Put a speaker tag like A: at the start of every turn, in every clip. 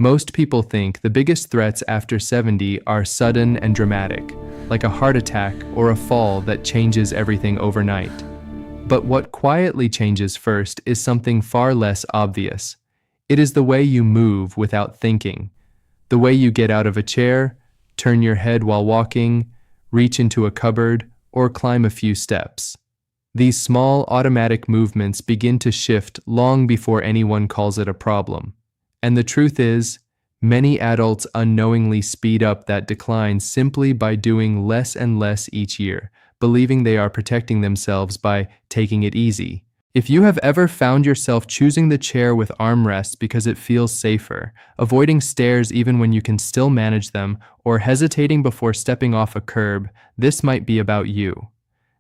A: Most people think the biggest threats after 70 are sudden and dramatic, like a heart attack or a fall that changes everything overnight. But what quietly changes first is something far less obvious. It is the way you move without thinking, the way you get out of a chair, turn your head while walking, reach into a cupboard, or climb a few steps. These small automatic movements begin to shift long before anyone calls it a problem. And the truth is, many adults unknowingly speed up that decline simply by doing less and less each year, believing they are protecting themselves by taking it easy. If you have ever found yourself choosing the chair with armrests because it feels safer, avoiding stairs even when you can still manage them, or hesitating before stepping off a curb, this might be about you.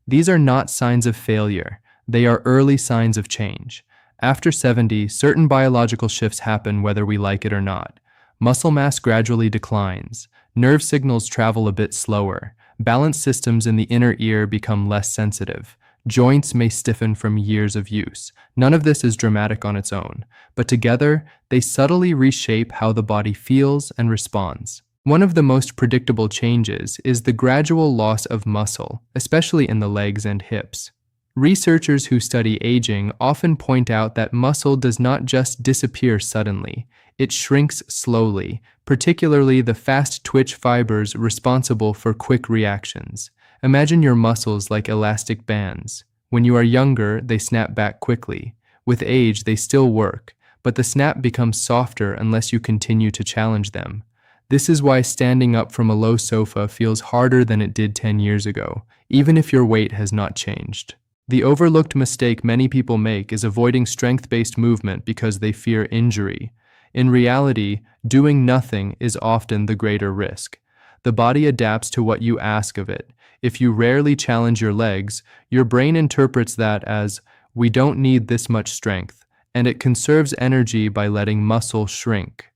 A: These are not signs of failure. They are early signs of change. After 70, certain biological shifts happen whether we like it or not. Muscle mass gradually declines. Nerve signals travel a bit slower. Balance systems in the inner ear become less sensitive. Joints may stiffen from years of use. None of this is dramatic on its own, but together, they subtly reshape how the body feels and responds. One of the most predictable changes is the gradual loss of muscle, especially in the legs and hips. Researchers who study aging often point out that muscle does not just disappear suddenly, it shrinks slowly, particularly the fast twitch fibers responsible for quick reactions. Imagine your muscles like elastic bands. When you are younger, they snap back quickly. With age, they still work, but the snap becomes softer unless you continue to challenge them. This is why standing up from a low sofa feels harder than it did 10 years ago, even if your weight has not changed. The overlooked mistake many people make is avoiding strength-based movement because they fear injury. In reality, doing nothing is often the greater risk. The body adapts to what you ask of it. If you rarely challenge your legs, your brain interprets that as, "We don't need this much strength," and it conserves energy by letting muscle shrink.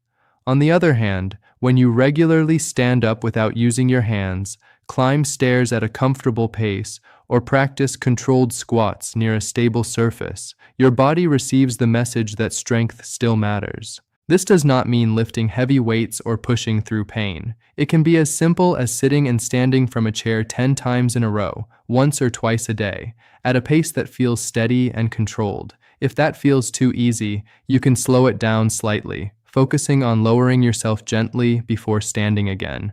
A: On the other hand, when you regularly stand up without using your hands, climb stairs at a comfortable pace, or practice controlled squats near a stable surface, your body receives the message that strength still matters. This does not mean lifting heavy weights or pushing through pain. It can be as simple as sitting and standing from a chair 10 times in a row, once or twice a day, at a pace that feels steady and controlled. If that feels too easy, you can slow it down slightly, focusing on lowering yourself gently before standing again.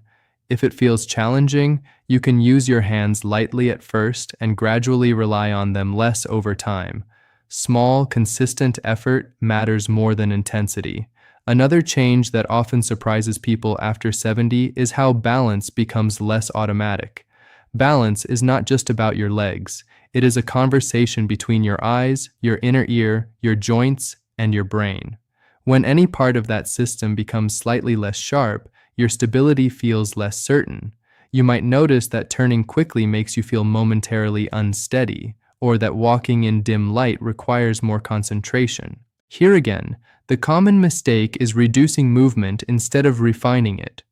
A: If it feels challenging, you can use your hands lightly at first and gradually rely on them less over time. Small, consistent effort matters more than intensity. Another change that often surprises people after 70 is how balance becomes less automatic. Balance is not just about your legs. It is a conversation between your eyes, your inner ear, your joints, and your brain. When any part of that system becomes slightly less sharp, your stability feels less certain. You might notice that turning quickly makes you feel momentarily unsteady, or that walking in dim light requires more concentration. Here again, the common mistake is reducing movement instead of refining it.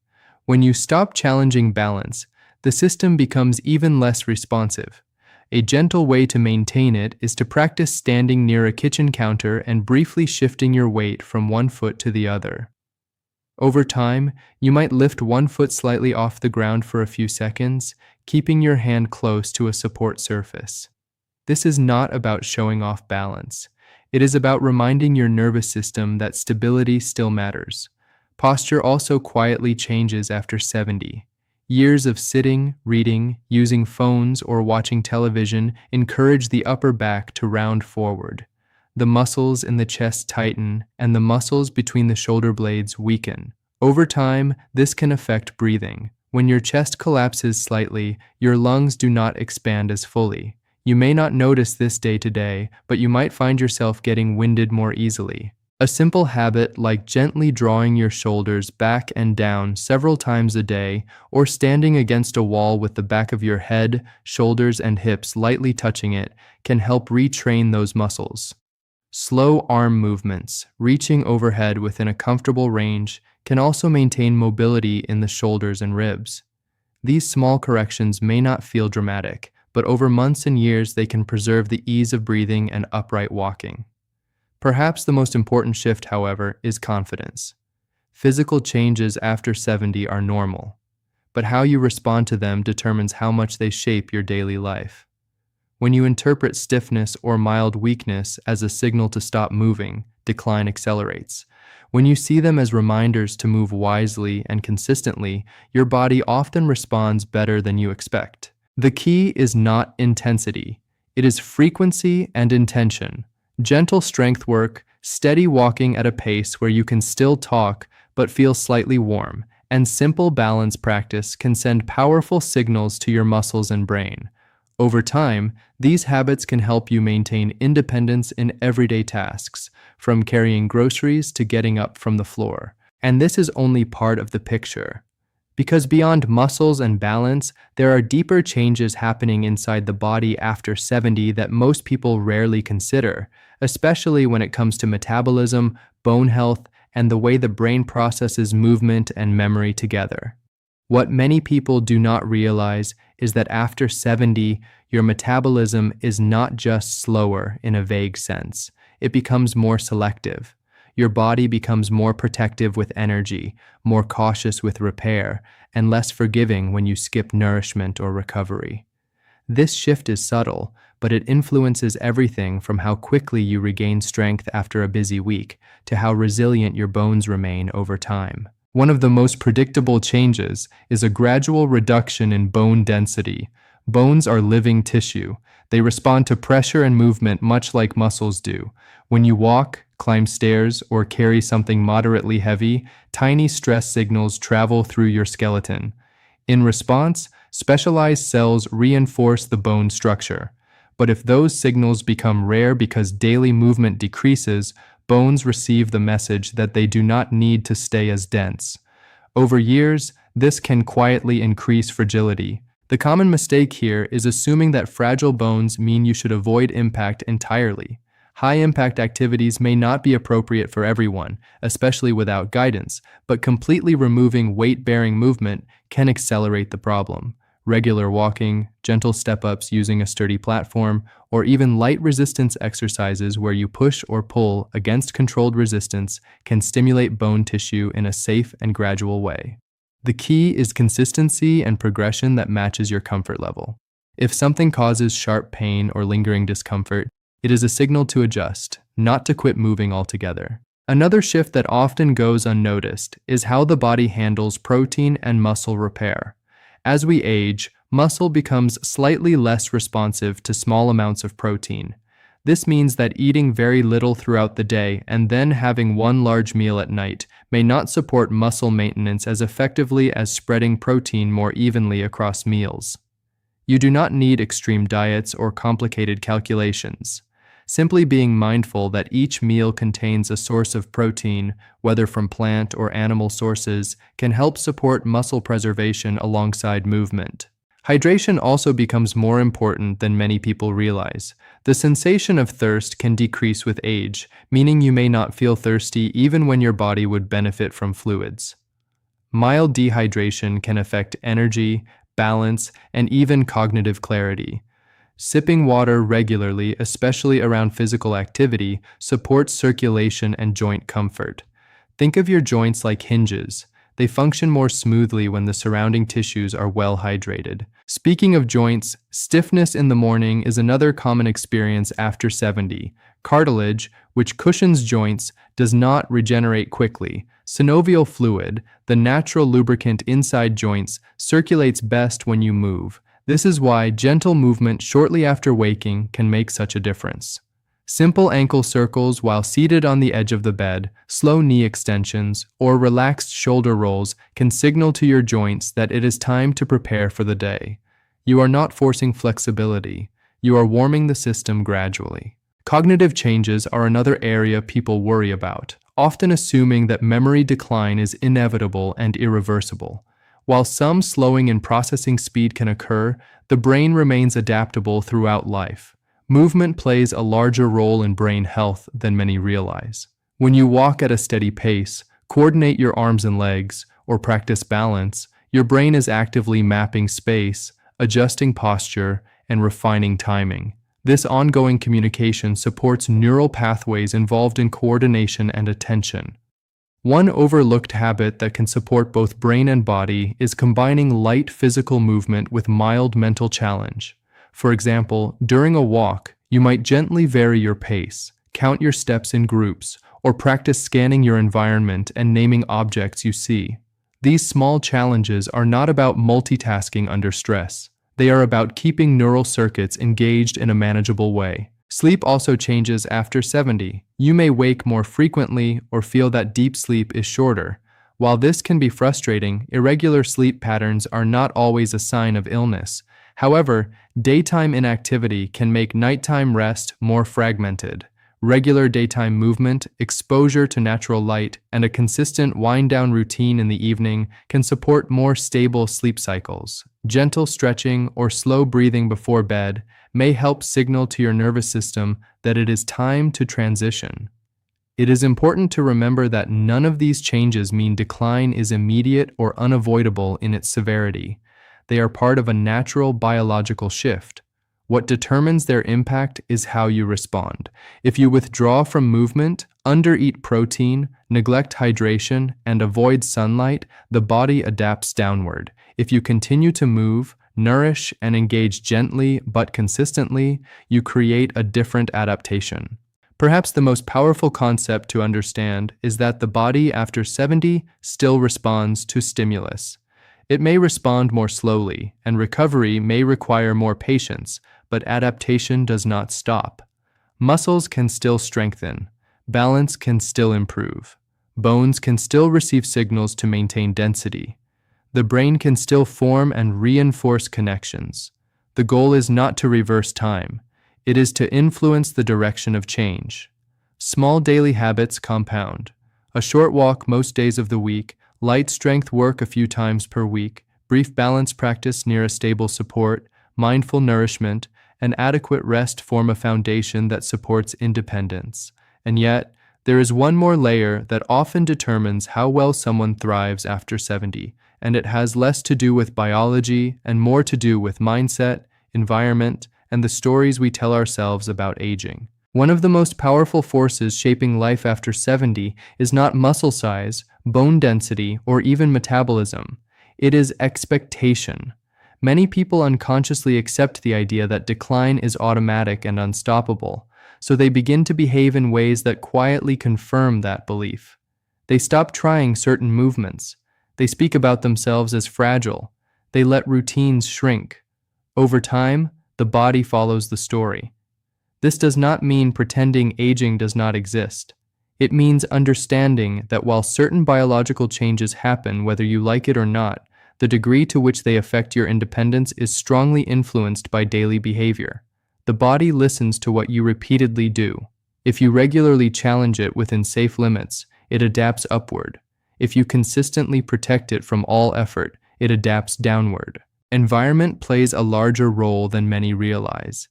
A: When you stop challenging balance, the system becomes even less responsive. A gentle way to maintain it is to practice standing near a kitchen counter and briefly shifting your weight from one foot to the other. Over time, you might lift one foot slightly off the ground for a few seconds, keeping your hand close to a support surface. This is not about showing off balance. It is about reminding your nervous system that stability still matters. Posture also quietly changes after 70. Years of sitting, reading, using phones, or watching television encourage the upper back to round forward. The muscles in the chest tighten, and the muscles between the shoulder blades weaken. Over time, this can affect breathing. When your chest collapses slightly, your lungs do not expand as fully. You may not notice this day to day, but you might find yourself getting winded more easily. A simple habit like gently drawing your shoulders back and down several times a day, or standing against a wall with the back of your head, shoulders, and hips lightly touching it, can help retrain those muscles. Slow arm movements, reaching overhead within a comfortable range, can also maintain mobility in the shoulders and ribs. These small corrections may not feel dramatic, but over months and years they can preserve the ease of breathing and upright walking. Perhaps the most important shift, however, is confidence. Physical changes after 70 are normal, but how you respond to them determines how much they shape your daily life. When you interpret stiffness or mild weakness as a signal to stop moving, decline accelerates. When you see them as reminders to move wisely and consistently, your body often responds better than you expect. The key is not intensity. It is frequency and intention. Gentle strength work, steady walking at a pace where you can still talk but feel slightly warm, and simple balance practice can send powerful signals to your muscles and brain. Over time, these habits can help you maintain independence in everyday tasks, from carrying groceries to getting up from the floor. And this is only part of the picture. Because beyond muscles and balance, there are deeper changes happening inside the body after 70 that most people rarely consider, especially when it comes to metabolism, bone health, and the way the brain processes movement and memory together. What many people do not realize is that after 70, your metabolism is not just slower in a vague sense. It becomes more selective. Your body becomes more protective with energy, more cautious with repair, and less forgiving when you skip nourishment or recovery. This shift is subtle, but it influences everything from how quickly you regain strength after a busy week to how resilient your bones remain over time. One of the most predictable changes is a gradual reduction in bone density. Bones are living tissue. They respond to pressure and movement much like muscles do. When you walk, climb stairs, or carry something moderately heavy, tiny stress signals travel through your skeleton. In response, specialized cells reinforce the bone structure. But if those signals become rare because daily movement decreases, bones receive the message that they do not need to stay as dense. Over years, this can quietly increase fragility. The common mistake here is assuming that fragile bones mean you should avoid impact entirely. High-impact activities may not be appropriate for everyone, especially without guidance, but completely removing weight-bearing movement can accelerate the problem. Regular walking, gentle step-ups using a sturdy platform, or even light resistance exercises where you push or pull against controlled resistance can stimulate bone tissue in a safe and gradual way. The key is consistency and progression that matches your comfort level. If something causes sharp pain or lingering discomfort, it is a signal to adjust, not to quit moving altogether. Another shift that often goes unnoticed is how the body handles protein and muscle repair. As we age, muscle becomes slightly less responsive to small amounts of protein. This means that eating very little throughout the day and then having one large meal at night may not support muscle maintenance as effectively as spreading protein more evenly across meals. You do not need extreme diets or complicated calculations. Simply being mindful that each meal contains a source of protein, whether from plant or animal sources, can help support muscle preservation alongside movement. Hydration also becomes more important than many people realize. The sensation of thirst can decrease with age, meaning you may not feel thirsty even when your body would benefit from fluids. Mild dehydration can affect energy, balance, and even cognitive clarity. Sipping water regularly, especially around physical activity, supports circulation and joint comfort. Think of your joints like hinges. They function more smoothly when the surrounding tissues are well hydrated. Speaking of joints, stiffness in the morning is another common experience after 70. Cartilage, which cushions joints, does not regenerate quickly. Synovial fluid, the natural lubricant inside joints, circulates best when you move. This is why gentle movement shortly after waking can make such a difference. Simple ankle circles while seated on the edge of the bed, slow knee extensions, or relaxed shoulder rolls can signal to your joints that it is time to prepare for the day. You are not forcing flexibility. You are warming the system gradually. Cognitive changes are another area people worry about, often assuming that memory decline is inevitable and irreversible. While some slowing in processing speed can occur, the brain remains adaptable throughout life. Movement plays a larger role in brain health than many realize. When you walk at a steady pace, coordinate your arms and legs, or practice balance, your brain is actively mapping space, adjusting posture, and refining timing. This ongoing communication supports neural pathways involved in coordination and attention. One overlooked habit that can support both brain and body is combining light physical movement with mild mental challenge. For example, during a walk, you might gently vary your pace, count your steps in groups, or practice scanning your environment and naming objects you see. These small challenges are not about multitasking under stress. They are about keeping neural circuits engaged in a manageable way. Sleep also changes after 70. You may wake more frequently or feel that deep sleep is shorter. While this can be frustrating, irregular sleep patterns are not always a sign of illness. However, daytime inactivity can make nighttime rest more fragmented. Regular daytime movement, exposure to natural light, and a consistent wind-down routine in the evening can support more stable sleep cycles. Gentle stretching or slow breathing before bed may help signal to your nervous system that it is time to transition. It is important to remember that none of these changes mean decline is immediate or unavoidable in its severity. They are part of a natural biological shift. What determines their impact is how you respond. If you withdraw from movement, undereat protein, neglect hydration, and avoid sunlight, the body adapts downward. If you continue to move, nourish, and engage gently but consistently, you create a different adaptation. Perhaps the most powerful concept to understand is that the body after 70 still responds to stimulus. It may respond more slowly, and recovery may require more patience, but adaptation does not stop. Muscles can still strengthen, balance can still improve, bones can still receive signals to maintain density. The brain can still form and reinforce connections. The goal is not to reverse time, it is to influence the direction of change. Small daily habits compound. A short walk most days of the week, light strength work a few times per week, brief balance practice near a stable support, mindful nourishment, and adequate rest form a foundation that supports independence. And yet, there is one more layer that often determines how well someone thrives after 70, and it has less to do with biology and more to do with mindset, environment, and the stories we tell ourselves about aging. One of the most powerful forces shaping life after 70 is not muscle size, bone density, or even metabolism. It is expectation. Many people unconsciously accept the idea that decline is automatic and unstoppable, so they begin to behave in ways that quietly confirm that belief. They stop trying certain movements. They speak about themselves as fragile. They let routines shrink. Over time, the body follows the story. This does not mean pretending aging does not exist. It means understanding that while certain biological changes happen whether you like it or not, the degree to which they affect your independence is strongly influenced by daily behavior. The body listens to what you repeatedly do. If you regularly challenge it within safe limits, it adapts upward. If you consistently protect it from all effort, it adapts downward. Environment plays a larger role than many realize.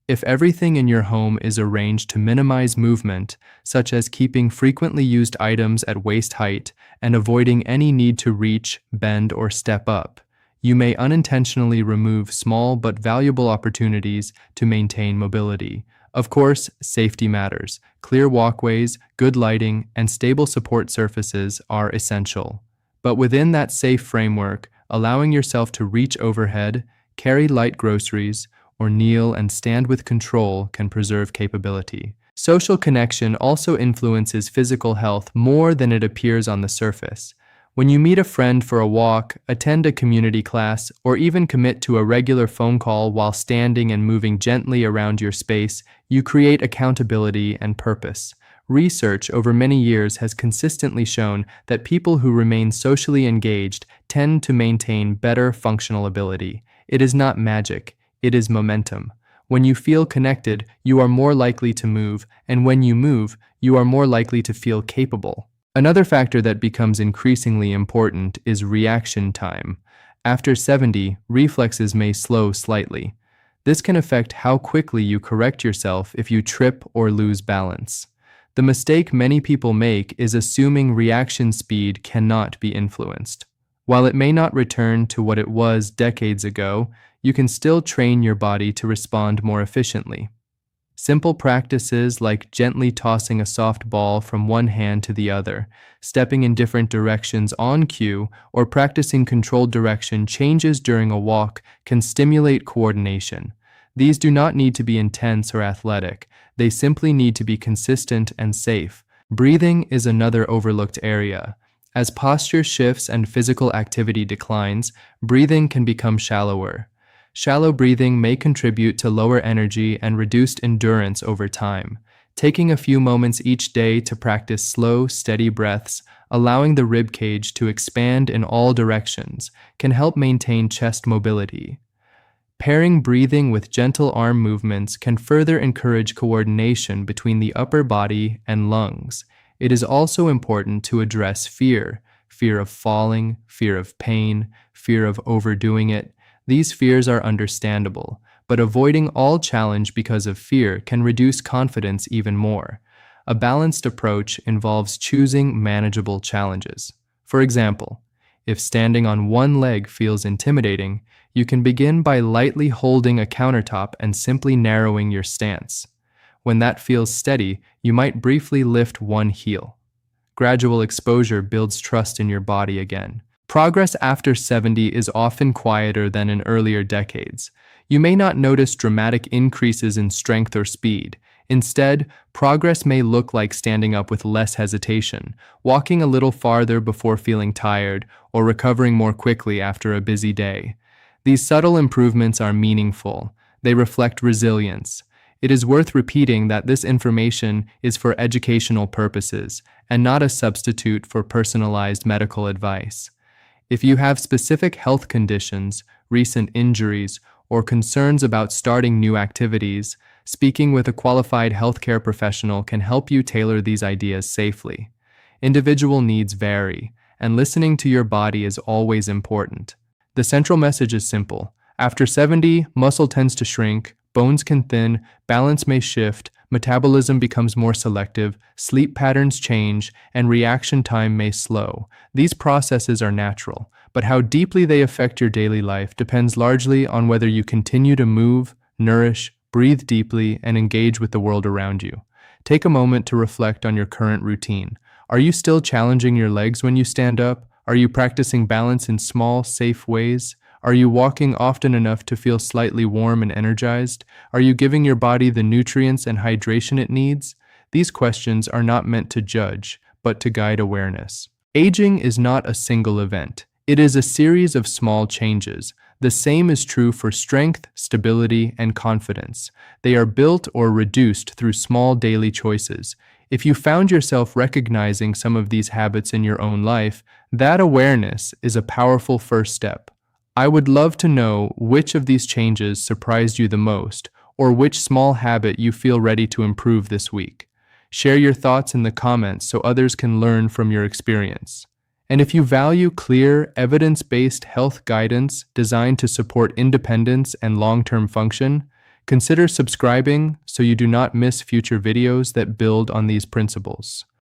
A: If everything in your home is arranged to minimize movement, such as keeping frequently used items at waist height and avoiding any need to reach, bend, or step up, you may unintentionally remove small but valuable opportunities to maintain mobility. Of course, safety matters. Clear walkways, good lighting, and stable support surfaces are essential. But within that safe framework, allowing yourself to reach overhead, carry light groceries, or kneel and stand with control can preserve capability. Social connection also influences physical health more than it appears on the surface. When you meet a friend for a walk, attend a community class, or even commit to a regular phone call while standing and moving gently around your space, you create accountability and purpose. Research over many years has consistently shown that people who remain socially engaged tend to maintain better functional ability. It is not magic. It is momentum. When you feel connected, you are more likely to move, and when you move, you are more likely to feel capable. Another factor that becomes increasingly important is reaction time. After 70, reflexes may slow slightly. This can affect how quickly you correct yourself if you trip or lose balance. The mistake many people make is assuming reaction speed cannot be influenced. While it may not return to what it was decades ago, you can still train your body to respond more efficiently. Simple practices like gently tossing a soft ball from one hand to the other, stepping in different directions on cue, or practicing controlled direction changes during a walk can stimulate coordination. These do not need to be intense or athletic. They simply need to be consistent and safe. Breathing is another overlooked area. As posture shifts and physical activity declines, breathing can become shallower. Shallow breathing may contribute to lower energy and reduced endurance over time. Taking a few moments each day to practice slow, steady breaths, allowing the rib cage to expand in all directions, can help maintain chest mobility. Pairing breathing with gentle arm movements can further encourage coordination between the upper body and lungs. It is also important to address fear of falling, fear of pain, fear of overdoing it. These fears are understandable, but avoiding all challenge because of fear can reduce confidence even more. A balanced approach involves choosing manageable challenges. For example, if standing on one leg feels intimidating, you can begin by lightly holding a countertop and simply narrowing your stance. When that feels steady, you might briefly lift one heel. Gradual exposure builds trust in your body again. Progress after 70 is often quieter than in earlier decades. You may not notice dramatic increases in strength or speed. Instead, progress may look like standing up with less hesitation, walking a little farther before feeling tired, or recovering more quickly after a busy day. These subtle improvements are meaningful. They reflect resilience. It is worth repeating that this information is for educational purposes and not a substitute for personalized medical advice. If you have specific health conditions, recent injuries, or concerns about starting new activities, speaking with a qualified healthcare professional can help you tailor these ideas safely. Individual needs vary, and listening to your body is always important. The central message is simple. After 70, muscle tends to shrink, bones can thin, balance may shift, metabolism becomes more selective, sleep patterns change, and reaction time may slow. These processes are natural, but how deeply they affect your daily life depends largely on whether you continue to move, nourish, breathe deeply, and engage with the world around you. Take a moment to reflect on your current routine. Are you still challenging your legs when you stand up? Are you practicing balance in small, safe ways? Are you walking often enough to feel slightly warm and energized? Are you giving your body the nutrients and hydration it needs? These questions are not meant to judge, but to guide awareness. Aging is not a single event. It is a series of small changes. The same is true for strength, stability, and confidence. They are built or reduced through small daily choices. If you found yourself recognizing some of these habits in your own life, that awareness is a powerful first step. I would love to know which of these changes surprised you the most, or which small habit you feel ready to improve this week. Share your thoughts in the comments so others can learn from your experience. And if you value clear, evidence-based health guidance designed to support independence and long-term function, consider subscribing so you do not miss future videos that build on these principles.